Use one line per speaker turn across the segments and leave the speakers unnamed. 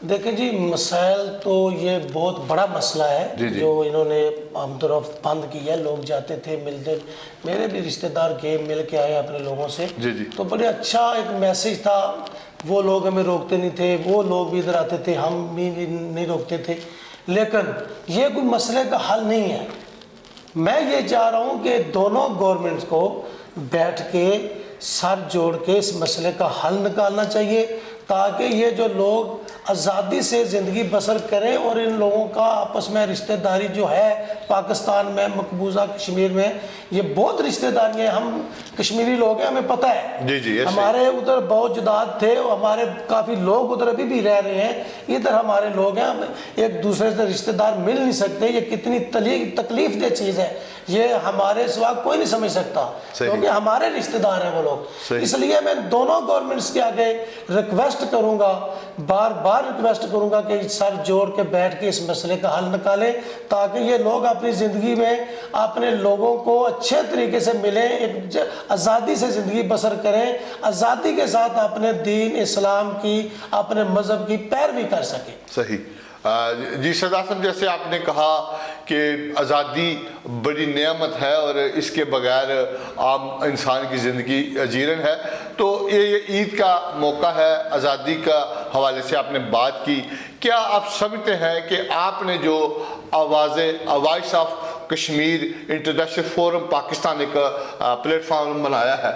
دیکھیں جی، مسائل تو یہ بہت بڑا مسئلہ ہے جو انہوں نے آمد و رفت بند کی ہے. لوگ جاتے تھے ملتے، میرے بھی رشتہ دار گئے مل کے آئے اپنے لوگوں سے، تو بڑے اچھا ایک میسیج تھا. وہ لوگ ہمیں روکتے نہیں تھے، وہ لوگ بھی ادھر آتے تھے، ہم بھی نہیں روکتے تھے. لیکن یہ کوئی مسئلے کا حل نہیں ہے. میں یہ چاہ رہا ہوں کہ دونوں گورنمنٹس کو بیٹھ کے سر جوڑ کے اس مسئلے کا حل نکالنا چاہیے، تاکہ یہ جو لوگ آزادی سے زندگی بسر کریں اور ان لوگوں کا آپس میں رشتہ داری جو ہے پاکستان میں مقبوضہ کشمیر میں یہ بہت رشتہ داری ہیں. ہم کشمیری لوگ ہیں، ہمیں پتہ ہے. ہمارے ادھر بہت جداد تھے اور ہمارے کافی لوگ ادھر ابھی بھی رہ رہے ہیں. ادھر ہمارے لوگ ہیں، ہم ایک دوسرے سے رشتہ دار مل نہیں سکتے. یہ کتنی تکلیف دہ چیز ہے، یہ ہمارے سوا کوئی نہیں سمجھ سکتا، کیونکہ ہمارے رشتہ دار ہیں وہ لوگ. اس لیے میں دونوں گورنمنٹس کے آگے ریکویسٹ کروں گا، بار بار ریکویسٹ کروں گا کہ سر جوڑ کے بیٹھ کے اس مسئلے کا حل نکالیں، تاکہ یہ لوگ اپنی زندگی میں اپنے لوگوں کو اچھے طریقے سے ملیں، ایک آزادی سے زندگی بسر کریں، آزادی کے ساتھ اپنے دین اسلام کی، اپنے مذہب کی پیروی کر سکیں.
صحیح. جی سردار صاحب، جیسے آپ نے کہا کہ آزادی بڑی نعمت ہے اور اس کے بغیر عام انسان کی زندگی اجیرن ہے، تو یہ عید کا موقع ہے، آزادی کا حوالے سے آپ نے بات کی. کیا آپ سمجھتے ہیں کہ آپ نے جو voice of Kashmir international forum Pakistan ایک پلیٹ فارم بنایا ہے،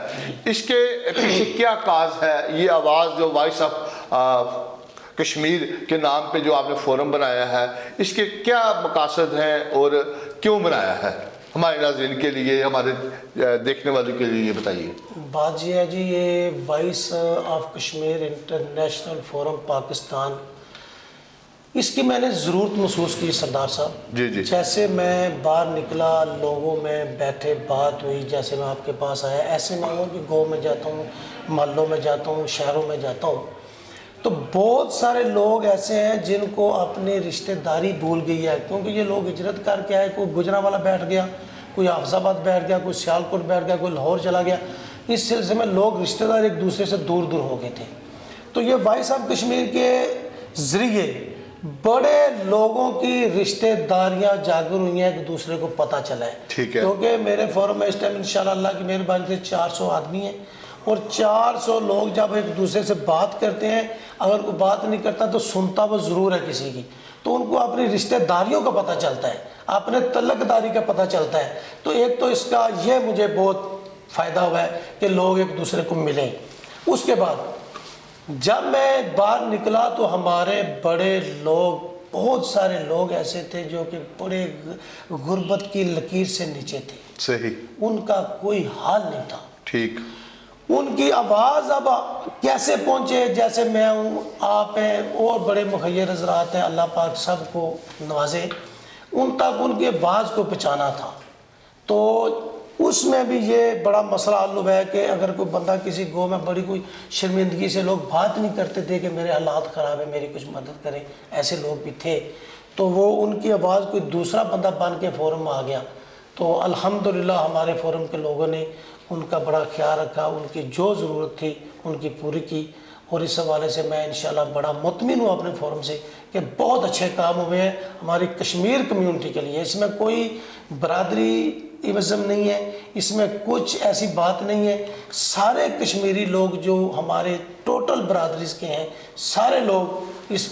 اس کے پیچھے کیا کاز ہے؟ یہ آواز جو وائس آف کشمیر کے نام پہ جو آپ نے فورم بنایا ہے، اس کے کیا مقاصد ہیں اور کیوں بنایا ہے؟ ہمارے ناظرین کے لیے، ہمارے دیکھنے والوں کے لیے یہ بتائیے.
بات یہ ہے جی، یہ voice of Kashmir international forum Pakistan, اس کی میں نے ضرورت محسوس کی سردار صاحب. جیسے میں باہر نکلا، لوگوں میں بیٹھے بات ہوئی، جیسے میں آپ کے پاس آیا، ایسے میں ہوں کہ گاؤں میں جاتا ہوں، محلوں میں جاتا ہوں، شہروں میں جاتا ہوں، تو بہت سارے لوگ ایسے ہیں جن کو اپنی رشتہ داری بھول گئی ہے. کیونکہ یہ لوگ ہجرت کر کے آئے، کوئی گجرانوالہ بیٹھ گیا، کوئی حافظ آباد بیٹھ گیا، کوئی سیالکوٹ بیٹھ گیا، کوئی لاہور چلا گیا. اس سلسلے میں لوگ رشتہ دار ایک دوسرے سے دور دور ہو گئے تھے. تو یہ وائس آف کشمیر کے ذریعے بڑے لوگوں کی رشتہ داریاں جاگر ہوئی ہیں، ایک دوسرے کو پتہ چلا ہے. کیونکہ میرے فورم میں اس ٹائم انشاءاللہ اللہ کی مہربانی سے 400 آدمی ہیں، اور 400 لوگ جب ایک دوسرے سے بات کرتے ہیں، اگر کوئی بات نہیں کرتا تو سنتا وہ ضرور ہے کسی کی، تو ان کو اپنی رشتہ داریوں کا پتہ چلتا ہے، اپنے تعلق داری کا پتہ چلتا ہے. تو ایک تو اس کا یہ مجھے بہت فائدہ ہوا ہے کہ لوگ ایک دوسرے کو ملیں. اس کے بعد جب میں باہر نکلا تو ہمارے بڑے لوگ، بہت سارے لوگ ایسے تھے جو کہ بڑے غربت کی لکیر سے نیچے تھے.
صحیح.
ان کا کوئی حال نہیں تھا.
ٹھیک.
ان کی آواز اب کیسے پہنچے؟ جیسے میں ہوں، آپ ہیں، اور بڑے مخیر حضرات ہیں، اللہ پاک سب کو نوازے، ان تک ان کی آواز کو پہنچانا تھا. تو اس میں بھی یہ بڑا مسئلہ حل ہوا ہے کہ اگر کوئی بندہ کسی گاؤں میں بڑی کوئی شرمندگی سے، لوگ بات نہیں کرتے تھے کہ میرے حالات خراب ہیں، میری کچھ مدد کریں، ایسے لوگ بھی تھے، تو وہ ان کی آواز کوئی دوسرا بندہ بن کے فورم میں آ گیا. تو الحمدللہ ہمارے فورم کے لوگوں نے ان کا بڑا خیال رکھا، ان کی جو ضرورت تھی ان کی پوری کی. اور اس حوالے سے میں انشاءاللہ بڑا مطمئن ہوں اپنے فورم سے کہ بہت اچھے کام ہوئے ہیں ہماری کشمیر کمیونٹی کے لیے. اس میں کوئی برادری ازم نہیں ہے، اس میں کچھ ایسی بات نہیں ہے. سارے کشمیری لوگ جو ہمارے ٹوٹل برادریز کے ہیں، سارے لوگ اس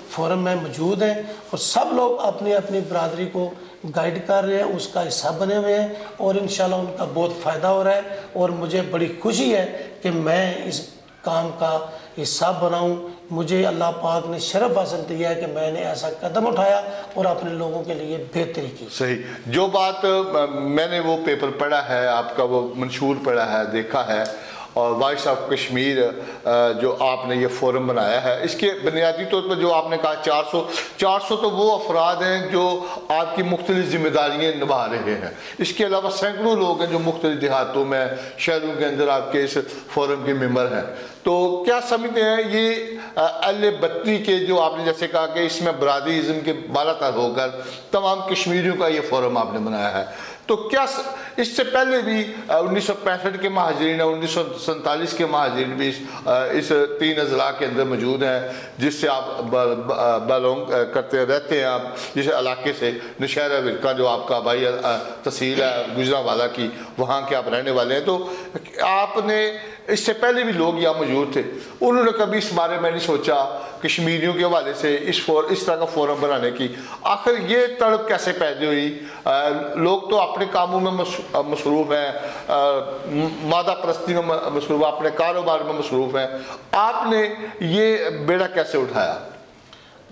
فورم میں موجود ہیں، اور سب لوگ اپنی اپنی برادری کو گائیڈ کر رہے ہیں، اس کا حصہ بنے ہوئے ہیں، اور انشاءاللہ ان کا بہت فائدہ ہو رہا ہے. اور مجھے بڑی خوشی ہے کہ میں اس کام کا حصہ بناؤں. مجھے اللہ پاک نے شرف حاصل دیا ہے کہ میں نے ایسا قدم اٹھایا اور اپنے لوگوں کے لیے بہتری کی.
صحیح. جو بات میں نے وہ پیپر پڑھا ہے، آپ کا وہ منشور پڑھا ہے، دیکھا ہے، اور وائس آف کشمیر جو آپ نے یہ فورم بنایا ہے، اس کے بنیادی طور پر جو آپ نے کہا 400 تو وہ افراد ہیں جو آپ کی مختلف ذمہ داریاں نبھا رہے ہیں. اس کے علاوہ سینکڑوں لوگ ہیں جو مختلف دیہاتوں میں، شہروں کے اندر آپ کے اس فورم کے ممبر ہیں. تو کیا سمجھتے ہیں یہ اہل بطری کے جو آپ نے جیسے کہا کہ اس میں برادری ازم کے بالا تر ہو کر تمام کشمیریوں کا یہ فورم آپ نے بنایا ہے، تو کیا اس سے پہلے بھی 1965 کے مہاجرین 1947 کے مہاجرین بھی اس 3 اضلاع کے اندر موجود ہیں، جس سے آپ بلونگ کرتے رہتے ہیں، آپ جس علاقے سے نوشہرہ ورکہ جو آپ کا آبائی تحصیل ہے گوجرانوالہ کی، وہاں کے آپ رہنے والے ہیں۔ تو آپ نے اس سے پہلے بھی لوگ یہاں موجود تھے، انہوں نے کبھی اس بارے میں نہیں سوچا کشمیریوں کے حوالے سے اس طرح کا فورم بنانے کی؟ آخر یہ تڑپ کیسے پیدا ہوئی؟ لوگ تو اپنے کاموں میں مصروف ہیں، مادہ پرستی میں مصروف ہیں، اپنے کاروبار میں مصروف ہیں، آپ نے یہ بیڑا کیسے اٹھایا؟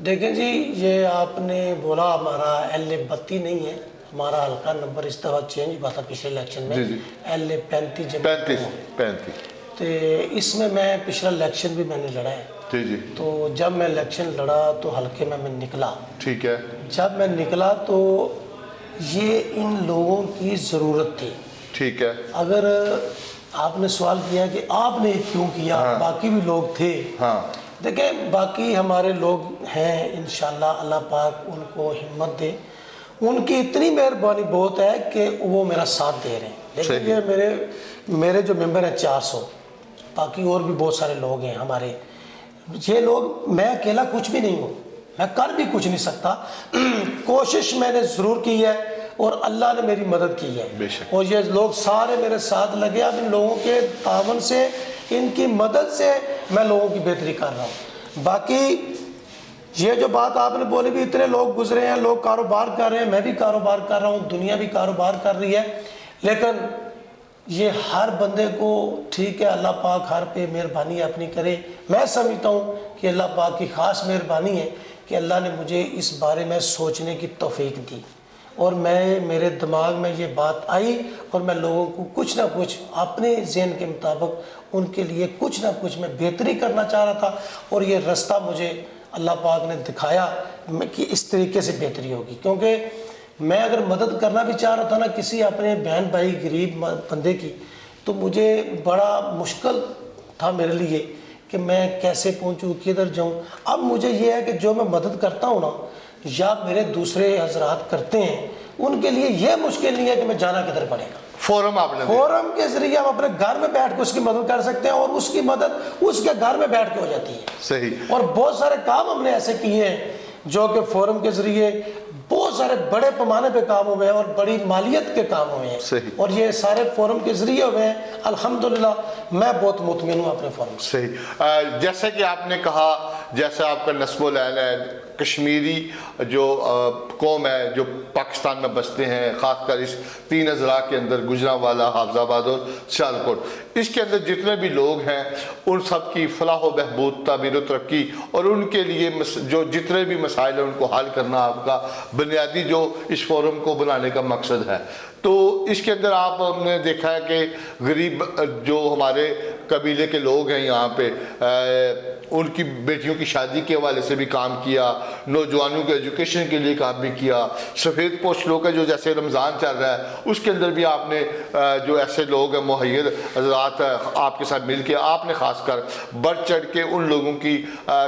دیکھیں جی، یہ آپ نے بولا ہمارا LA32 نہیں ہے، ہمارا حلقہ نمبر اس دفعہ چینج ہوا تھا پچھلے الیکشن میں، LA35
35
تو اس میں پچھلا الیکشن بھی میں نے لڑا ہے۔
جی
تو جب میں الیکشن لڑا تو حلقے میں نکلا،
ٹھیک ہے،
جب میں نکلا تو یہ ان لوگوں کی ضرورت تھی۔
ٹھیک ہے،
اگر آپ نے سوال کیا کہ آپ نے کیوں کیا، باقی بھی لوگ تھے، دیکھیں باقی ہمارے لوگ ہیں، انشاءاللہ اللہ پاک ان کو ہمت دے، ان کی اتنی مہربانی بہت ہے کہ وہ میرا ساتھ دے رہے ہیں۔ لیکن یہ میرے جو ممبر ہیں 400، باقی اور بھی بہت سارے لوگ ہیں ہمارے، یہ لوگ، میں اکیلا کچھ بھی نہیں ہوں، میں کر بھی کچھ نہیں سکتا، کوشش میں نے ضرور کی ہے اور اللہ نے میری مدد کی ہے، اور یہ لوگ سارے میرے ساتھ لگے۔ اب ان لوگوں کے تعاون سے، ان کی مدد سے میں لوگوں کی بہتری کر رہا ہوں۔ باقی یہ جو بات آپ نے بولی بھی، اتنے لوگ گزرے ہیں، لوگ کاروبار کر رہے ہیں، میں بھی کاروبار کر رہا ہوں، دنیا بھی کاروبار کر رہی ہے، لیکن یہ ہر بندے کو، ٹھیک ہے اللہ پاک ہر پہ مہربانی اپنی کرے، میں سمجھتا ہوں کہ اللہ پاک کی خاص مہربانی ہے کہ اللہ نے مجھے اس بارے میں سوچنے کی توفیق دی، اور میرے دماغ میں یہ بات آئی، اور میں لوگوں کو کچھ نہ کچھ اپنے ذہن کے مطابق ان کے لیے کچھ نہ کچھ میں بہتری کرنا چاہ رہا تھا، اور یہ رستہ مجھے اللہ پاک نے دکھایا کہ اس طریقے سے بہتری ہوگی۔ کیونکہ میں اگر مدد کرنا بھی چاہ رہا تھا نا کسی اپنے بہن بھائی غریب بندے کی، تو مجھے بڑا مشکل تھا میرے لیے کہ میں کیسے پہنچوں، کدھر جاؤں۔ اب مجھے یہ ہے کہ جو میں مدد کرتا ہوں نا، یا میرے دوسرے حضرات کرتے ہیں، ان کے لیے یہ مشکل نہیں ہے کہ میں جانا کدھر پڑے گا۔
فورم آپ نے
فورم کے ذریعے ہم اپنے گھر میں بیٹھ کے اس کی مدد کر سکتے ہیں، اور اس کی مدد اس کے گھر میں بیٹھ کے ہو جاتی ہے۔
صحیح۔
اور بہت سارے کام ہم نے ایسے کیے ہیں جو کہ فورم کے ذریعے بہت سارے بڑے پیمانے پہ کام ہوئے ہیں، اور بڑی مالیت کے کام ہوئے ہیں، اور یہ سارے فورم کے ذریعے ہوئے ہیں۔ الحمدللہ میں بہت مطمئن ہوں اپنے فورم سے۔
صحیح۔ جیسے کہ آپ نے کہا، جیسے آپ کا نسب و لعل ہے، کشمیری جو قوم ہے جو پاکستان میں بستے ہیں، خاص کر اس 3 اضلاع کے اندر، گوجرانوالہ، حافظ آباد اور سیالکوٹ، اس کے اندر جتنے بھی لوگ ہیں ان سب کی فلاح و بہبود، تعمیر و ترقی، اور ان کے لیے جو جتنے بھی مسائل ہیں ان کو حل کرنا آپ کا بنیادی جو اس فورم کو بنانے کا مقصد ہے۔ تو اس کے اندر آپ نے دیکھا ہے کہ غریب جو ہمارے قبیلے کے لوگ ہیں یہاں پہ، ان کی بیٹیوں کی شادی کے حوالے سے بھی کام کیا، نوجوانوں کے ایجوکیشن کے لیے کام بھی کیا، سفید پوش لوگ کا جو جیسے رمضان چل رہا ہے اس کے اندر بھی آپ نے جو ایسے لوگ ہیں مہیر حضرات آپ کے ساتھ مل کے، آپ نے خاص کر بڑھ چڑھ کے ان لوگوں کی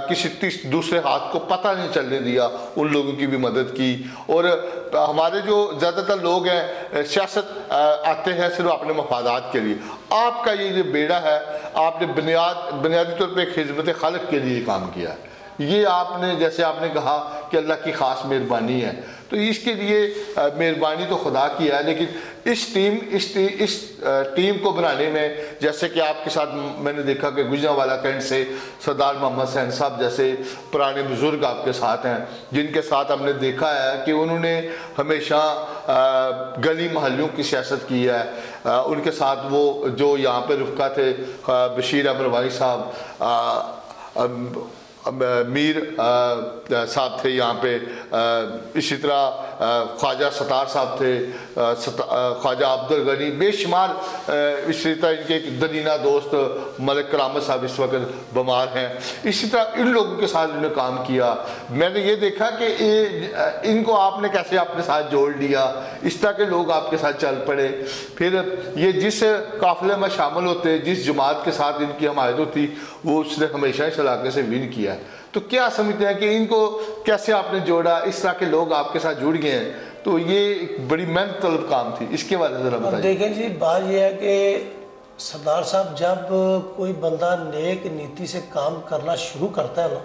کسی دوسرے ہاتھ کو پتہ نہیں چلنے دیا، ان لوگوں کی بھی مدد کی۔ اور ہمارے جو زیادہ تر لوگ ہیں سیاست آتے ہیں صرف اپنے مفادات کے لیے، آپ کا یہ جو بیڑا ہے، آپ نے بنیادی طور پہ خدمت خلق کے لیے کام کیا ہے۔ یہ آپ نے، جیسے آپ نے کہا کہ اللہ کی خاص مہربانی ہے، تو اس کے لیے مہربانی تو خدا کی ہے، لیکن اس ٹیم کو بنانے میں، جیسے کہ آپ کے ساتھ میں نے دیکھا کہ گوجرانوالہ کینٹ سے سردار محمد حسین صاحب جیسے پرانے بزرگ آپ کے ساتھ ہیں، جن کے ساتھ ہم نے دیکھا ہے کہ انہوں نے ہمیشہ گلی محلوں کی سیاست کی ہے۔ ان کے ساتھ وہ جو یہاں پہ رفقا تھے، بشیر احمد روائی صاحب، میر صاحب تھے یہاں پہ، اسی طرح خواجہ ستار صاحب تھے، خواجہ عبدالغنی، بے شمار، اسی طرح ان کے دنینہ دوست ملک کرامت صاحب اس وقت بیمار ہیں، اسی طرح ان لوگوں کے ساتھ انہوں نے کام کیا۔ میں نے یہ دیکھا کہ ان کو آپ نے کیسے اپنے ساتھ جوڑ لیا، اس طرح کے لوگ آپ کے ساتھ چل پڑے، پھر یہ جس قافلے میں شامل ہوتے، جس جماعت کے ساتھ ان کی حمایت ہوتی، وہ اس نے ہمیشہ اس علاقے سے ون کیا۔ تو کیا سمجھتے ہیں کہ ان کو کیسے آپ نے جوڑا، اس طرح کے لوگ آپ کے ساتھ جڑ گئے ہیں، تو یہ ایک بڑی محنت طلب کام تھی، اس کے بارے میں ذرا بتائیے۔
دیکھیں جی، بات یہ ہے کہ سردار صاحب جب کوئی بندہ نیک نیتی سے کام کرنا شروع کرتا ہے نا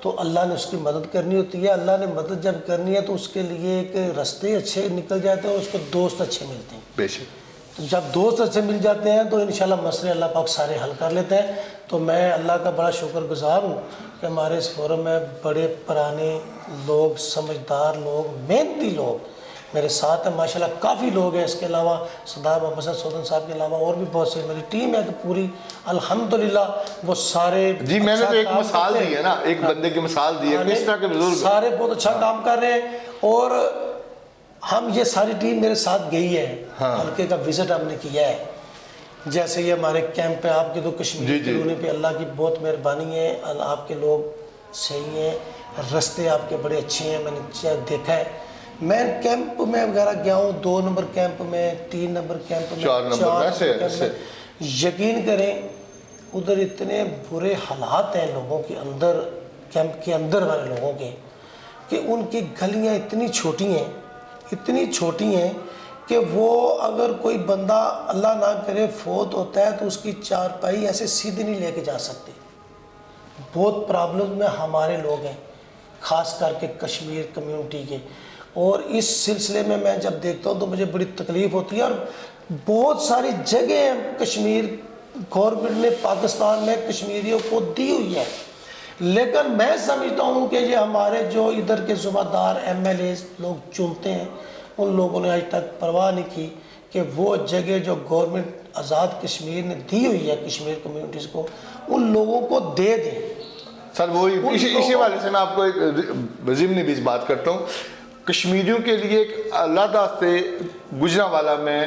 تو اللہ نے اس کی مدد کرنی ہوتی ہے۔ اللہ نے مدد جب کرنی ہے تو اس کے لیے ایک رستے اچھے نکل جاتے ہیں اور اس کو دوست اچھے ملتے ہیں۔
بے شک۔
تو جب دوست اچھے مل جاتے ہیں تو انشاءاللہ مسئلے اللہ پاک سارے حل کر لیتے ہیں۔ تو میں اللہ کا بڑا شکر گزار ہوں کہ ہمارے اس فورم میں بڑے پرانے لوگ، سمجھدار لوگ، محنتی لوگ میرے ساتھ ہیں ماشاءاللہ، کافی لوگ ہیں۔ اس کے علاوہ سردار محمد سعودن صاحب کے علاوہ اور بھی بہت سی میری ٹیم ہے کہ پوری الحمدللہ وہ سارے
جی میں نے تو ایک
اچھا کام
مثال
کرتے
دی
ہیں۔
ہے نا، ایک بندے کی مثال دی ہے، کس طرح کے بزرگ
سارے بہت اچھا کام کر رہے ہیں، اور ہم یہ ساری ٹیم میرے ساتھ گئی ہے، حلقے کا وزٹ ہم نے کیا ہے۔ جیسے یہ ہمارے کیمپ پہ آپ کے تو کشمیر کالونی پہ اللہ کی بہت مہربانی ہے، آپ کے لوگ صحیح ہیں، رستے آپ کے بڑے اچھے ہیں، میں نے دیکھا ہے۔ میں کیمپ میں وغیرہ گیا ہوں، 2 نمبر کیمپ میں، 3 نمبر کیمپ میں،
4 نمبر میں،
یقین کریں ادھر اتنے برے حالات ہیں لوگوں کے اندر، کیمپ کے اندر والے لوگوں کے، کہ ان کی گلیاں اتنی چھوٹی ہیں کہ وہ اگر کوئی بندہ اللہ نہ کرے فوت ہوتا ہے تو اس کی چارپائی ایسے سیدھی نہیں لے کے جا سکتے۔ بہت پرابلم میں ہمارے لوگ ہیں، خاص کر کے کشمیر کمیونٹی کے، اور اس سلسلے میں میں جب دیکھتا ہوں تو مجھے بڑی تکلیف ہوتی ہے۔ اور بہت ساری جگہیں کشمیر گورنمنٹ نے پاکستان میں کشمیریوں کو دی ہوئی ہے، لیکن میں سمجھتا ہوں کہ یہ ہمارے جو ادھر کے ذمہ دار ایم ایل اے لوگ چنتے ہیں ان لوگوں نے آج تک پرواہ نہیں کی کہ وہ جگہ جو گورنمنٹ آزاد کشمیر نے دی ہوئی ہے کشمیر کمیونٹیز کو ان لوگوں کو دے دیں۔
سر وہی اسی والے سے میں آپ کو ایک ضمنی بھی بات کرتا ہوں۔ کشمیریوں کے لیے ایک لادہ سے گجرانوالہ میں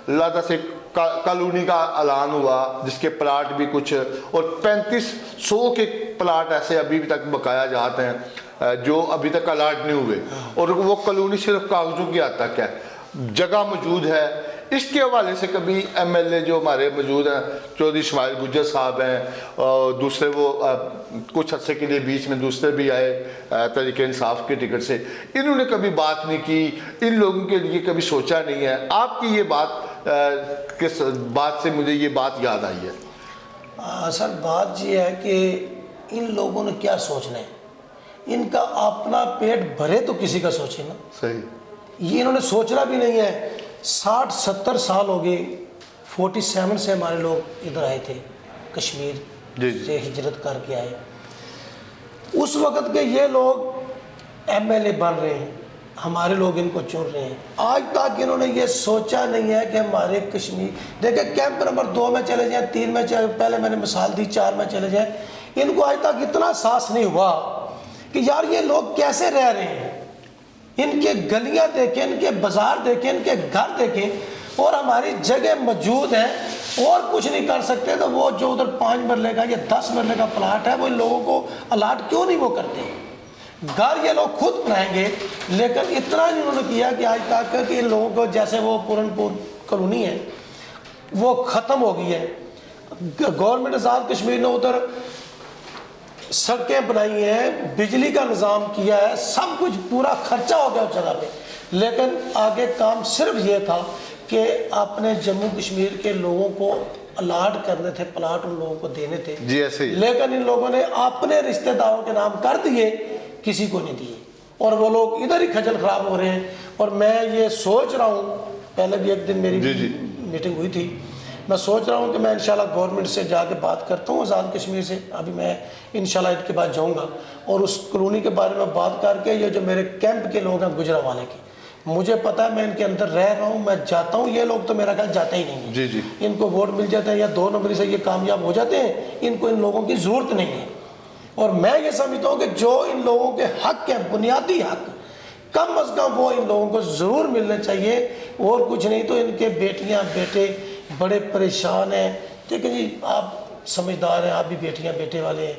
لادہ سے کالونی کا اعلان ہوا، جس کے پلاٹ بھی کچھ، اور 3500 کے پلاٹ ایسے ابھی تک بقایا جاتے ہیں جو ابھی تک الاٹ نہیں ہوئے، اور وہ کالونی صرف کاغذوں کی حد تک ہے، جگہ موجود ہے۔ اس کے حوالے سے کبھی ایم ایل اے جو ہمارے موجود ہیں، چودھری اسماعیل گجر صاحب ہیں، اور دوسرے وہ کچھ عرصے کے لیے بیچ میں دوسرے بھی آئے تحریک انصاف کے ٹکٹ سے، انہوں نے کبھی بات نہیں کی، ان لوگوں کے لیے کبھی سوچا نہیں ہے۔ آپ کی یہ بات کس بات سے مجھے یہ بات یاد آئی ہے؟
سر بات یہ ہے کہ ان لوگوں نے کیا سوچنا ہے، ان کا اپنا پیٹ بھرے تو کسی کا سوچے نا۔
صحیح،
یہ انہوں نے سوچنا بھی نہیں ہے۔ 60-70 سال ہو گئے، 47 سے ہمارے لوگ ادھر آئے تھے، کشمیر سے ہجرت کر کے آئے۔ اس وقت کے یہ لوگ ایم ایل اے بن رہے ہیں، ہمارے لوگ ان کو چن رہے ہیں۔ آج تک انہوں نے یہ سوچا نہیں ہے کہ ہمارے کشمیر، دیکھیں کیمپ نمبر 2 میں چلے جائیں، 3 میں چلے، پہلے میں نے مثال دی 4 میں چلے جائیں، ان کو آج تک اتنا احساس نہیں ہوا کہ یار یہ لوگ کیسے رہ رہے ہیں۔ ان کے گلیاں دیکھیں، ان کے بازار دیکھیں، ان کے گھر دیکھیں، اور ہماری جگہ موجود ہیں اور کچھ نہیں کر سکتے، تو وہ جو ادھر 5 مرلے کا یا 10 مرلے کا پلاٹ ہے وہ ان لوگوں کو الاٹ کیوں نہیں وہ کرتے؟ گھر یہ لوگ خود بنائیں گے، لیکن اتنا نہیں انہوں نے کیا کہ آج تک کہ ان لوگوں کو، جیسے وہ پورن پور کالونی ہے وہ ختم ہو گئی ہے، گورنمنٹ آزاد کشمیر نے ادھر سڑکیں بنائی ہیں، بجلی کا نظام کیا ہے، سب کچھ پورا خرچہ ہو گیا اس جگہ پہ، لیکن آگے کام صرف یہ تھا کہ اپنے جموں کشمیر کے لوگوں کو الاٹ کرنے تھے، پلاٹ ان لوگوں کو دینے تھے،
جی ایسے ہی،
لیکن ان لوگوں نے اپنے رشتہ داروں کے نام کر دیے، کسی کو نہیں دیے، اور وہ لوگ ادھر ہی کھجل خراب ہو رہے ہیں۔ اور میں یہ سوچ رہا ہوں، پہلے بھی ایک دن میری میٹنگ ہوئی تھی، میں سوچ رہا ہوں کہ میں انشاءاللہ گورنمنٹ سے جا کے بات کرتا ہوں آزاد کشمیر سے، ابھی میں انشاءاللہ عید کے بعد جاؤں گا، اور اس کالونی کے بارے میں بات کر کے، یہ جو میرے کیمپ کے لوگ ہیں گجرانوالے کے، مجھے پتہ ہے میں ان کے اندر رہ رہا ہوں، میں جاتا ہوں، یہ لوگ تو میرا خیال جاتے ہی نہیں ہیں، ان کو ووٹ مل جاتے ہیں یا 2 نمبری سے یہ کامیاب ہو جاتے ہیں، ان کو ان لوگوں کی ضرورت نہیں ہے۔ اور میں یہ سمجھتا ہوں کہ جو ان لوگوں کے حق ہیں، بنیادی حق، کم از کم وہ ان لوگوں کو ضرور ملنے چاہیے، اور کچھ نہیں تو ان کے بیٹیاں بیٹے بڑے پریشان ہیں۔ دیکھیں جی، آپ سمجھدار ہیں، آپ بھی بیٹیاں بیٹے والے ہیں،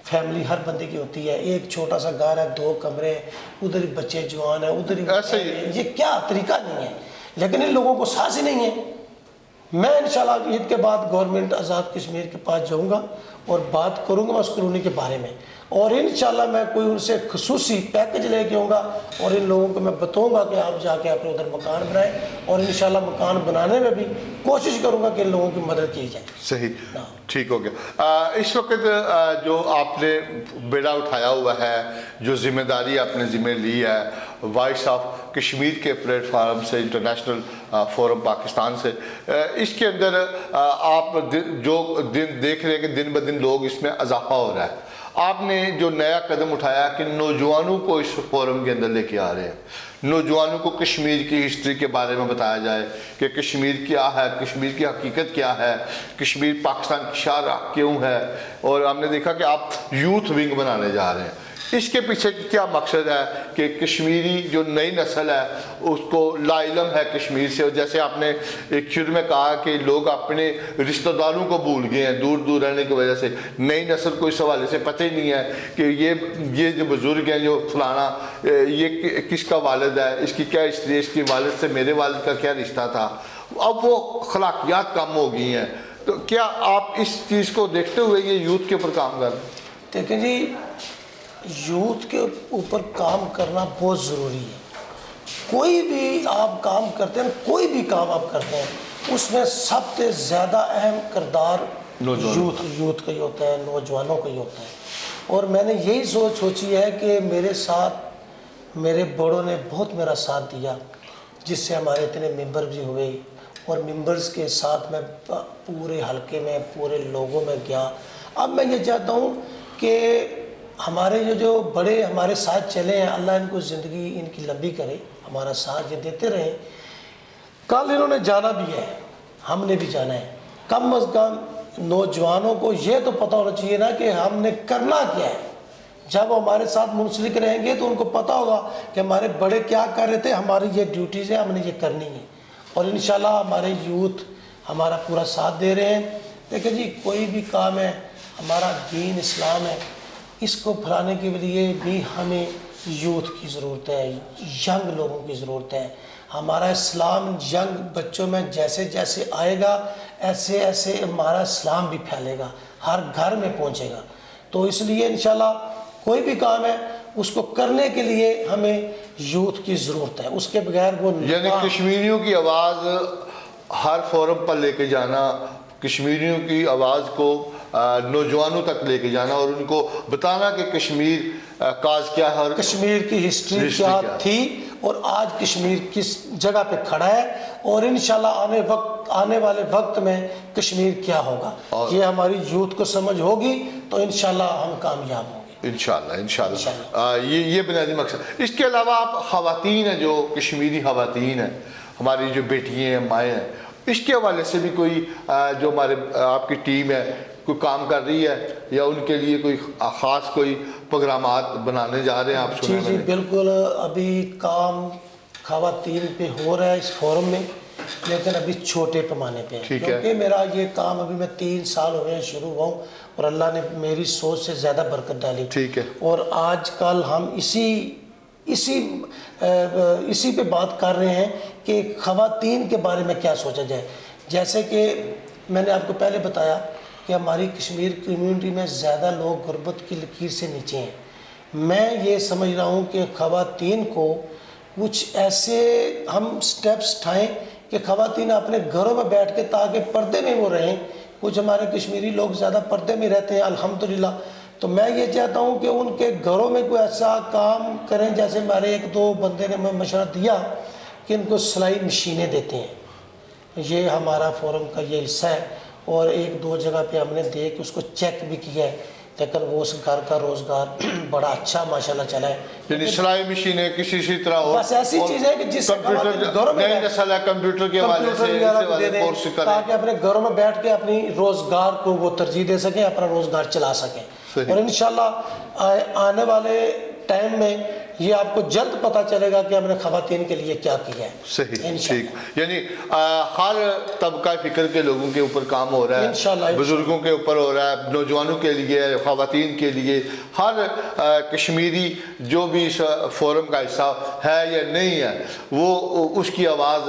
فیملی ہر بندے کی ہوتی ہے، ایک چھوٹا سا گھر ہے، 2 کمرے ہیں، ادھر ہی بچے جوان ہیں، ادھر ہی، یہ کیا طریقہ نہیں ہے، لیکن ان لوگوں کو سانس ہی نہیں ہے۔ میں انشاءاللہ عید کے بعد گورنمنٹ آزاد کشمیر کے پاس جاؤں گا اور بات کروں گا اس کالونی کے بارے میں، اور انشاءاللہ میں کوئی ان سے خصوصی پیکج لے کے آؤں گا اور ان لوگوں کو میں بتاؤں گا کہ آپ جا کے اپنے ادھر مکان بنائیں، اور انشاءاللہ مکان بنانے میں بھی کوشش کروں گا کہ ان لوگوں کی مدد کی جائے۔
صحیح، ٹھیک ہو گیا۔ اس وقت جو آپ نے بیڑا اٹھایا ہوا ہے، جو ذمہ داری آپ نے ذمہ لی ہے وائس آف کشمیر کے پلیٹ فارم سے، انٹرنیشنل فورم پاکستان سے، اس کے اندر آپ جو دن دیکھ رہے ہیں کہ دن بدن لوگ اس میں اضافہ ہو رہا ہے، آپ نے جو نیا قدم اٹھایا کہ نوجوانوں کو اس فورم کے اندر لے کے آ رہے ہیں، نوجوانوں کو کشمیر کی ہسٹری کے بارے میں بتایا جائے کہ کشمیر کیا ہے، کشمیر کی حقیقت کیا ہے، کشمیر پاکستان کی شاہراہ کیوں ہے، اور ہم نے دیکھا کہ آپ یوتھ ونگ بنانے جا رہے ہیں۔ اس کے پیچھے کیا مقصد ہے کہ کشمیری جو نئی نسل ہے اس کو لا علم ہے کشمیر سے، اور جیسے آپ نے ایک شروع میں کہا کہ لوگ اپنے رشتہ داروں کو بھول گئے ہیں دور دور رہنے کی وجہ سے، نئی نسل کو اس حوالے سے پتہ ہی نہیں ہے کہ یہ جو بزرگ ہیں، جو فلانا یہ کس کا والد ہے، اس کی کیا ہسٹری ہے، اس کی والد سے میرے والد کا کیا رشتہ تھا، اب وہ اخلاقیات کم ہو گئی ہیں۔ تو کیا آپ اس چیز کو دیکھتے ہوئے یہ یوتھ کے اوپر کام کر رہے ہیں؟
دیکھیں جی، یوتھ کے اوپر کام کرنا بہت ضروری ہے۔ کوئی بھی آپ کام کرتے ہیں، کوئی بھی کام آپ کرتے ہیں، اس میں سب سے زیادہ اہم کردار یوتھ کا ہی ہوتا ہے، نوجوانوں کا ہی ہوتا ہے۔ اور میں نے یہی سوچی ہے کہ میرے ساتھ میرے بڑوں نے بہت میرا ساتھ دیا، جس سے ہمارے اتنے ممبر بھی ہوئے، اور ممبرز کے ساتھ میں پورے حلقے میں پورے لوگوں میں گیا۔ اب میں یہ چاہتا ہوں کہ ہمارے جو بڑے ہمارے ساتھ چلے ہیں، اللہ ان کو زندگی ان کی لمبی کرے، ہمارا ساتھ یہ دیتے رہیں۔ کل انہوں نے جانا بھی ہے، ہم نے بھی جانا ہے، کم از کم نوجوانوں کو یہ تو پتہ ہونا چاہیے نا کہ ہم نے کرنا کیا ہے۔ جب وہ ہمارے ساتھ منسلک رہیں گے تو ان کو پتہ ہوگا کہ ہمارے بڑے کیا کر رہے تھے، ہماری یہ ڈیوٹیز ہیں، ہم نے یہ کرنی ہے، اور انشاءاللہ ہمارے یوتھ ہمارا پورا ساتھ دے رہے ہیں۔ دیکھیں جی، کوئی بھی کام ہے، ہمارا دین اسلام ہے، اس کو پھیلانے کے لیے بھی ہمیں یوتھ کی ضرورت ہے، ینگ لوگوں کی ضرورت ہے۔ ہمارا اسلام ینگ بچوں میں جیسے جیسے آئے گا، ایسے ایسے ہمارا اسلام بھی پھیلے گا، ہر گھر میں پہنچے گا۔ تو اس لیے انشاءاللہ کوئی بھی کام ہے اس کو کرنے کے لیے ہمیں یوتھ کی ضرورت ہے، اس کے بغیر وہ
یعنی کشمیریوں کی آواز ہر فورم پر لے کے جانا، کشمیریوں کی آواز کو نوجوانوں تک لے کے جانا، اور ان کو بتانا کہ کشمیر کاز کیا ہے، اور
کشمیر کی ہسٹری کیا تھی، اور آج کشمیر کس جگہ پہ کھڑا ہے، اور انشاءاللہ آنے والے وقت میں کشمیر کیا ہوگا، یہ ہماری یوتھ کو سمجھ ہوگی تو انشاءاللہ ہم کامیاب ہوں گے۔
انشاءاللہ یہ بنیادی مقصد۔ اس کے علاوہ آپ خواتین ہیں، جو کشمیری خواتین ہیں، ہماری جو بیٹیاں ہیں، مائیں ہیں، اس کے حوالے سے بھی کوئی جو ہمارے آپ کی ٹیم ہے کوئی کام کر رہی ہے، یا ان کے لیے کوئی خاص کوئی پروگرامات بنانے جا رہے ہیں آپ؟
جی بالکل، ابھی کام خواتین پہ ہو رہا ہے اس فورم میں، لیکن ابھی چھوٹے پیمانے پہ ہے، کیونکہ میرا یہ کام ابھی میں 3 سال ہوئے ہیں شروع ہوا ہوں، اور اللہ نے میری سوچ سے زیادہ برکت ڈالی، اور آج کل ہم اسی پہ بات کر رہے ہیں کہ خواتین کے بارے میں کیا سوچا جائے۔ جیسے کہ میں نے آپ کو پہلے بتایا کہ ہماری کشمیر کمیونٹی میں زیادہ لوگ غربت کی لکیر سے نیچے ہیں۔ میں یہ سمجھ رہا ہوں کہ خواتین کو کچھ ایسے ہم سٹیپس اٹھائیں کہ خواتین اپنے گھروں میں بیٹھ کے، تاکہ پردے میں وہ رہیں۔ کچھ ہمارے کشمیری لوگ زیادہ پردے میں رہتے ہیں الحمدللہ، تو میں یہ چاہتا ہوں کہ ان کے گھروں میں کوئی ایسا کام کریں، جیسے ہمارے 1-2 بندے نے مشورہ دیا کہ ان کو سلائی مشینیں دیتے ہیں، یہ ہمارا فورم کا یہ حصہ ہے، اور 1-2 جگہ پہ ہم نے دیکھ اس کو چیک بھی کیا ہے، لیکن وہ اس گھر کا روزگار بڑا اچھا ماشاءاللہ چلا ہے۔
یعنی سلائی مشینیں کسی طرح ہو،
بس ایسی چیز ہے کہ جس سے
نئی نسل ہے کمپیوٹر کے حوالے سے کورس کریں،
تاکہ اپنے گھروں میں بیٹھ کے اپنی روزگار کو وہ ترجیح دے سکیں، اپنا روزگار چلا سکیں، اور انشاءاللہ آنے والے ٹائم میں یہ آپ کو جلد پتہ چلے گا کہ ہم نے خواتین کے لیے کیا کیا ہے۔
صحیح، ٹھیک، یعنی ہر طبقہ فکر کے لوگوں کے اوپر کام ہو رہا ہے، بزرگوں کے اوپر ہو رہا ہے، نوجوانوں کے لیے، خواتین کے لیے، ہر کشمیری جو بھی اس فورم کا حصہ ہے یا نہیں ہے، وہ اس کی آواز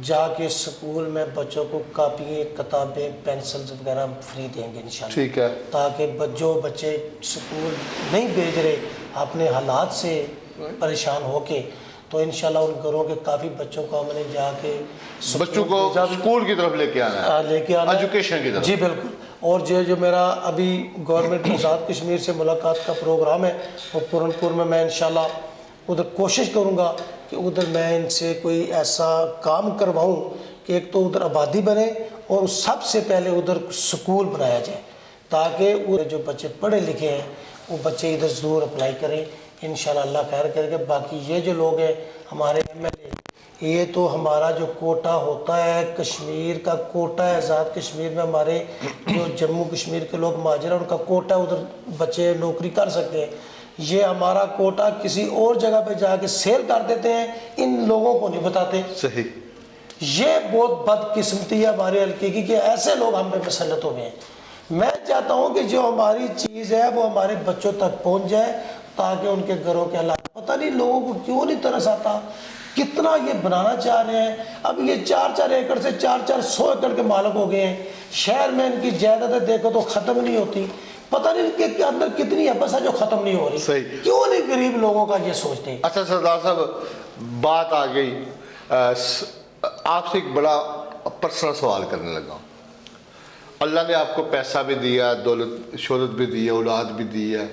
جا کے سکول میں بچوں کو کاپیاں کتابیں پینسلز وغیرہ فری دیں گے انشاءاللہ،
ٹھیک ہے،
تاکہ جو بچے سکول نہیں بھیج رہے اپنے حالات سے پریشان ہو کے، تو انشاءاللہ ان گھروں کے کافی بچوں کو ہم نے جا کے
بچوں کو اسکول کی طرف لے کے آنا ہے،
لے کے آنا ہے،
ایجوکیشن کی طرف۔
جی بالکل۔ اور جو میرا ابھی گورنمنٹ آزاد کشمیر سے ملاقات کا پروگرام ہے، وہ پورن پور میں انشاءاللہ ادھر کوشش کروں گا کہ ادھر میں ان سے کوئی ایسا کام کرواؤں کہ ایک تو ادھر آبادی بنے اور سب سے پہلے ادھر سکول بنایا جائے، تاکہ وہ جو بچے پڑھے لکھے ہیں وہ بچے ادھر ضرور اپلائی کریں، انشاءاللہ اللہ خیر کرے گا۔ باقی یہ جو لوگ ہیں ہمارے ایم ایل اے، یہ تو ہمارا جو کوٹا ہوتا ہے کشمیر کا کوٹا ہے، آزاد کشمیر میں ہمارے جو جموں کشمیر کے لوگ مہاجر ہیں ان کا کوٹا ادھر بچے نوکری کر سکتے ہیں، یہ ہمارا کوٹا کسی اور جگہ پہ جا کے سیل کر دیتے ہیں، ان لوگوں کو نہیں بتاتے۔
صحیح،
یہ بہت بدقسمتی ہے ہمارے حلقے کی کہ ایسے لوگ ہم پہ مسلط ہو گئے ہیں۔ میں چاہتا ہوں کہ جو ہماری چیز ہے وہ ہمارے بچوں تک پہنچ جائے، تاکہ ان کے گھروں کے حالات، پتہ نہیں لوگوں کو کیوں نہیں ترس آتا، کتنا یہ بنانا چاہ رہے ہیں۔ اب یہ 4-4 ایکڑ سے 400 ایکڑ کے مالک ہو گئے ہیں، شہر میں ان کی جائیدادیں دیکھو تو ختم نہیں ہوتی، پتہ نہیں ان کے اندر کتنی حبس ہے جو ختم نہیں ہو رہی،
صحیح،
کیوں نہیں غریب لوگوں کا یہ سوچتے ہیں۔
اچھا سردار صاحب، بات آ گئی، آپ سے ایک بڑا پرسنل سوال کرنے لگا ہوں۔ اللہ نے آپ کو پیسہ بھی دیا، دولت شہرت بھی دی ہے، اولاد بھی دی ہے،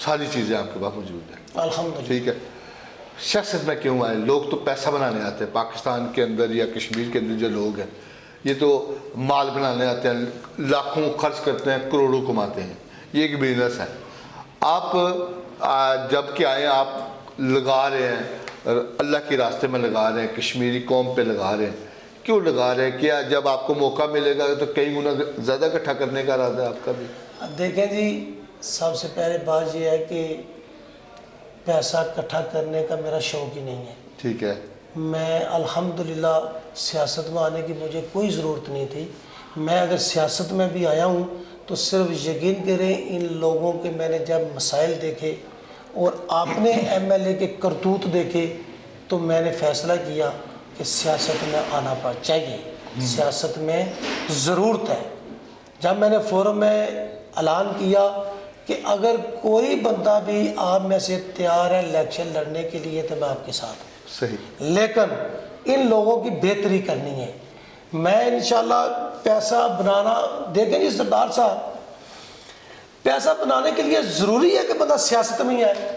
ساری چیزیں آپ کے پاس موجود ہیں،
الحمدللہ۔
ٹھیک ہے، سیاست میں کیوں آئے؟ لوگ تو پیسہ بنانے آتے ہیں، پاکستان کے اندر یا کشمیر کے اندر جو لوگ ہیں یہ تو مال بنانے آتے ہیں، لاکھوں خرچ کرتے ہیں، کروڑوں کماتے ہیں، یہ ایک بزنس ہے۔ آپ جب کہ آئے آپ لگا رہے ہیں، اللہ کے راستے میں لگا رہے ہیں، کشمیری قوم پہ لگا رہے ہیں، کیوں لگا رہے ہیں؟ کیا جب آپ کو موقع ملے گا تو کئی گنا زیادہ اکٹھا کرنے کا ارادہ ہے آپ کا بھی؟
دیکھیں جی، سب سے پہلے بات یہ ہے کہ پیسہ اکٹھا کرنے کا میرا شوق ہی نہیں ہے۔
ٹھیک ہے،
میں الحمدللہ سیاست میں آنے کی مجھے کوئی ضرورت نہیں تھی، میں اگر سیاست میں بھی آیا ہوں تو صرف یقین کریں ان لوگوں کے میں نے جب مسائل دیکھے اور اپنے ایم ایل اے کے کرتوت دیکھے تو میں نے فیصلہ کیا کہ سیاست میں آنا چاہیے، سیاست میں ضرورت ہے۔ جب میں نے فورم میں اعلان کیا کہ اگر کوئی بندہ بھی آپ میں سے تیار ہے الیکشن لڑنے کے لیے تو میں آپ کے ساتھ ہوں،
صحیح،
لیکن ان لوگوں کی بہتری کرنی ہے۔ میں انشاءاللہ پیسہ بنانا، دیکھیں جی سردار صاحب، پیسہ بنانے کے لیے ضروری ہے کہ بندہ سیاست میں ہی آئے؟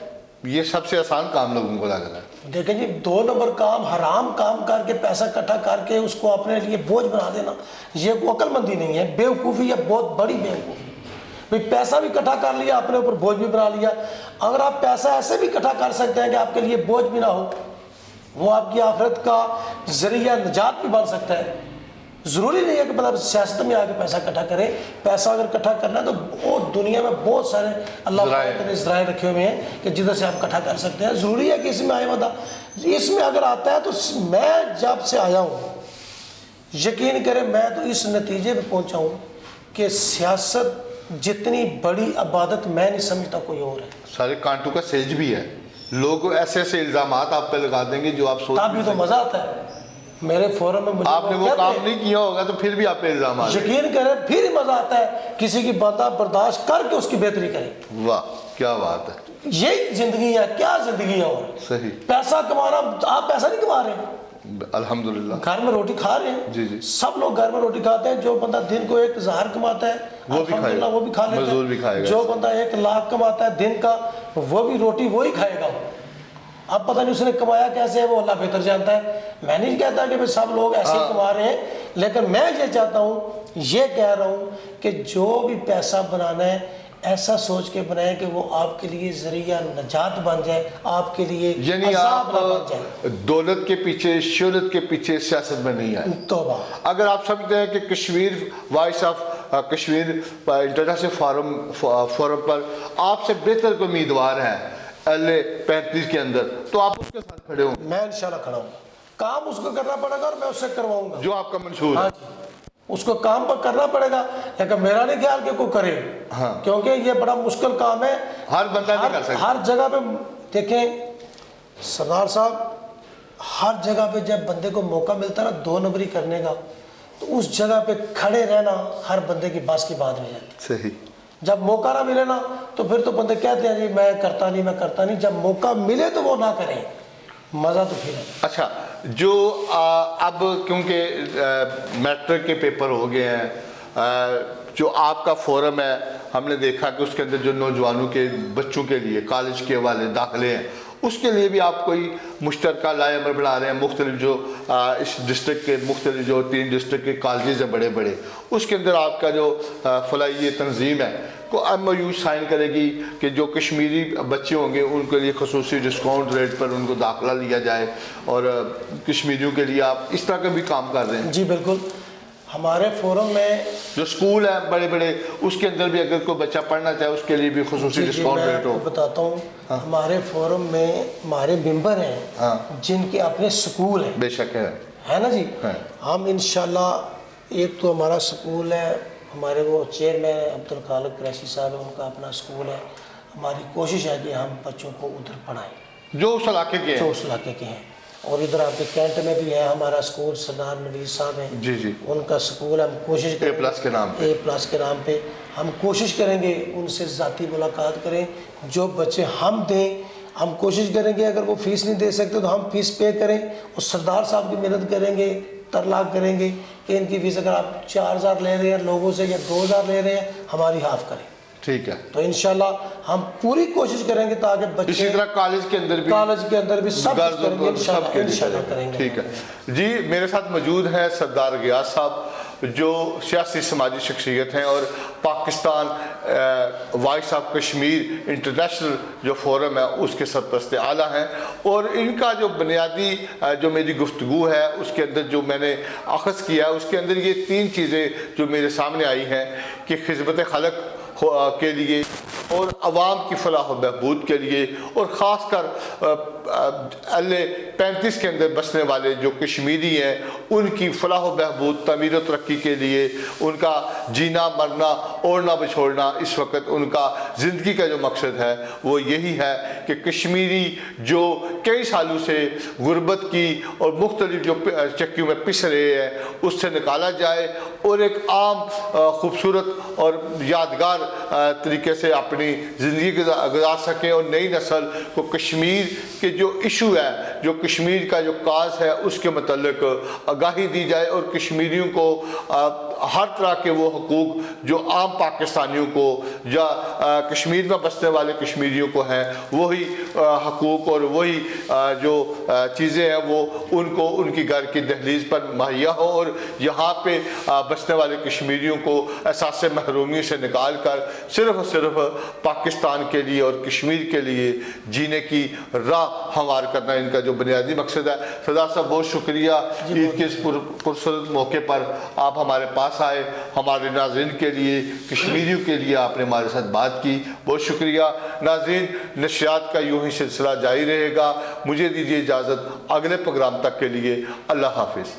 یہ سب سے آسان کام لوگوں کو لگ رہا ہے۔
دیکھیں جی، 2 نمبر کام، حرام کام کر کے پیسہ اکٹھا کر کے اس کو اپنے لیے بوجھ بنا دینا، یہ کوئی عقل مندی نہیں ہے، بیوقوفی ہے، بہت بڑی بیوقوفی۔ بھئی پیسہ بھی اکٹھا کر لیا، اپنے اوپر بوجھ بھی بنا لیا۔ اگر آپ پیسہ ایسے بھی اکٹھا کر سکتے ہیں کہ آپ کے لیے بوجھ بھی نہ ہو، وہ آپ کی آخرت کا ذریعہ نجات بھی بن سکتا ہے۔ ضروری نہیں ہے کہ مطلب سیاست میں آ کے پیسہ اکٹھا کرے، پیسہ اگر اکٹھا کرنا ہے تو وہ دنیا میں بہت سارے اللہ تعالیٰ نے ذرائع رکھے ہوئے ہیں کہ جدھر سے آپ اکٹھا کر سکتے ہیں۔ ضروری ہے کہ اس میں آئے بندہ، اس میں اگر آتا ہے تو میں جب سے آیا ہوں یقین کریں میں تو اس نتیجے پہ پہنچا ہوں کہ سیاست جتنی بڑی عبادت میں نہیں سمجھتا کوئی اور ہے۔
سارے کانٹوں کا سیج بھی ہے، لوگ ایسے ایسے الزامات آپ پہ لگا دیں گے جو آپ سوچ
تب بھی تو مزہ آتا ہے۔ میرے فورم میں مجھے
آپ نے وہ
کہتے
کام
ہیں،
نہیں کیا ہوگا تو پھر بھی آپ پہ الزامات ہیں۔
یقین کریں پھر ہی مزہ آتا ہے کسی کی بندہ برداشت کر کے اس کی بہتری کرے۔
واہ کیا بات ہے،
یہی زندگی ہے، کیا زندگی ہے اور؟
صحیح،
پیسہ کمانا، آپ پیسہ نہیں کما رہے ہیں،
الحمدللہ،
گھر میں روٹی کھا رہے ہیں،
جی جی،
سب لوگ گھر میں روٹی کھاتے ہیں۔ جو بندہ دن کو 1000 کماتا ہے
وہ بھی کھائے
الحمدللہ
گا،
وہ بھی کھا لیتا ہے،
مزدور بھی کھائے گا،
جو بندہ 1 لاکھ کماتا ہے دن کا وہ بھی روٹی وہی کھائے گا۔ اب پتہ نہیں اس نے کمایا کیسے ہے، وہ اللہ بہتر جانتا ہے۔ میں نہیں کہتا کہ سب لوگ ایسے ہی کما رہے ہیں، لیکن میں یہ چاہتا ہوں، یہ کہہ رہا ہوں کہ جو بھی پیسہ بنانا ہے ایسا سوچ کے بنائیں کہ وہ آپ کے لیے ذریعہ نجات بن جائے، آپ کے لیے
یعنی
عذاب
آپ
نہ بن جائے۔
دولت کے پیچھے، شہرت کے پیچھے سیاست میں نہیں آئے۔
توبہ۔
اگر آپ سمجھتے ہیں کہ Kashmir voice of Kashmir international forum پر آپ سے بہتر کوئی امیدوار ہے LA-35 کے اندر تو آپ اس کے ساتھ کھڑے ہوں،
میں انشاءاللہ کھڑا ہوں، کام اس کو کرنا پڑے گا اور میں اس سے کرواؤں گا
جو آپ کا منشور ہے۔
ہاں جی، اس کو کام پر کرنا پڑے گا، لیکن میرا نہیں خیال کہ کوئی کرے، کیونکہ یہ بڑا مشکل کام ہے،
ہر بندہ نہیں کر سکتا۔
ہر جگہ پہ دیکھیں سردار صاحب، ہر جگہ پہ جب بندے کو موقع ملتا ہے نا 2 نمبری کرنے کا، تو اس جگہ پہ کھڑے رہنا ہر بندے کی بس کی بات نہیں جاتی.
صحیح.
جب موقع نہ ملے نا تو پھر تو بندے کہتے ہیں جی میں کرتا نہیں. جب موقع ملے تو وہ نہ کریں، مزہ تو پھر ہے.
اچھا، جو اب کیونکہ میٹرک کے پیپر ہو گئے ہیں، جو آپ کا فورم ہے ہم نے دیکھا کہ اس کے اندر جو نوجوانوں کے بچوں کے لیے کالج کے والے داخلے ہیں، اس کے لیے بھی آپ کوئی مشترکہ لائحہ عمل بنا رہے ہیں. مختلف جو اس ڈسٹرکٹ کے مختلف جو 3 ڈسٹرکٹ کے کالجز ہیں بڑے بڑے، اس کے اندر آپ کا جو فلاحی تنظیم ہے کو MOU سائن کرے گی کہ جو کشمیری بچے ہوں گے ان کے لیے خصوصی ڈسکاؤنٹ ریٹ پر ان کو داخلہ لیا جائے، اور کشمیریوں کے لیے آپ اس طرح کا بھی کام کر رہے ہیں.
جی بالکل. ہمارے فورم میں
جو سکول ہیں بڑے بڑے، اس کے اندر بھی اگر کوئی بچہ پڑھنا چاہے اس کے لیے بھی خصوصی ڈسکاؤنٹ ریٹ ہو.
میں بتاتا ہوں. ہمارے فورم میں ہمارے ممبر ہیں جن کے اپنے سکول ہیں.
بے شک
ہے نا جی. ہم انشاءاللہ، ایک تو ہمارا سکول ہے، ہمارے وہ چیئرمین عبدالخالق قریشی صاحب ہیں، ان کا اپنا سکول ہے. ہماری کوشش ہے کہ ہم بچوں کو ادھر پڑھائیں
جو اس علاقے کے ہیں.
جو اس علاقے کے ہیں. اور ادھر آپ کے کینٹ میں بھی ہے ہمارا سکول، سردار نویز صاحب ہیں،
جی جی،
ان کا سکول. ہم کوشش کریں
A+ کے نام پہ،
A+ کے نام پہ ہم کوشش کریں گے ان سے ذاتی ملاقات کریں. جو بچے ہم دیں ہم کوشش کریں گے، اگر وہ فیس نہیں دے سکتے تو ہم فیس پے کریں. اور سردار صاحب کی محنت کریں گے، ترلا کریں گے کہ ان کی فیس اگر آپ 4000 لے رہے ہیں لوگوں سے یا 2000 لے رہے ہیں، ہماری ہاف کریں.
ٹھیک ہے.
تو انشاءاللہ ہم پوری کوشش کریں گے تاکہ بچے
اسی طرح کالج کے اندر بھی
سب کچھ کریں گے انشاءاللہ کریں گے.
ٹھیک ہے جی. میرے ساتھ موجود ہیں سردار غیاث صاحب، جو سیاسی سماجی شخصیت ہیں اور Pakistan voice of Kashmir international جو فورم ہے اس کے سرپرست اعلیٰ ہیں. اور ان کا جو بنیادی جو میری گفتگو ہے اس کے اندر جو میں نے اخذ کیا ہے، اس کے اندر یہ 3 چیزیں جو میرے سامنے آئی ہیں کہ خدمت خلق کے لیے اور عوام کی فلاح و بہبود کے لیے، اور خاص کر L35 کے اندر بسنے والے جو کشمیری ہیں ان کی فلاح و بہبود، تعمیر و ترقی کے لیے، ان کا جینا مرنا اوڑھنا بچھوڑنا، اس وقت ان کا زندگی کا جو مقصد ہے وہ یہی ہے کہ کشمیری جو کئی سالوں سے غربت کی اور مختلف جو چکیوں میں پس رہے ہیں اس سے نکالا جائے، اور ایک عام خوبصورت اور یادگار طریقے سے اپنی زندگی گزار سکیں، اور نئی نسل کو کشمیر کے جو ایشو ہے، جو کشمیر کا جو کاز ہے اس کے متعلق آگاہی دی جائے، اور کشمیریوں کو ہر طرح کے وہ حقوق جو عام پاکستانیوں کو یا کشمیر میں بسنے والے کشمیریوں کو ہیں وہی حقوق اور وہی جو چیزیں ہیں وہ ان کو ان کی گھر کی دہلیز پر مہیا ہو، اور یہاں پہ بسنے والے کشمیریوں کو احساس محرومی سے نکال کر صرف اور صرف پاکستان کے لیے اور کشمیر کے لیے جینے کی راہ ہموار کرنا ان کا جو بنیادی مقصد ہے. سردار صاحب بہت شکریہ، عید کے اس پرسرت موقع پر آپ ہمارے پاس آئے، ہمارے ناظرین کے لیے، کشمیریوں کے لیے آپ نے ہمارے ساتھ بات کی، بہت شکریہ. ناظرین، نشریات کا یوں ہی سلسلہ جاری رہے گا. مجھے دیجیے اجازت، اگلے پروگرام تک کے لیے اللہ حافظ.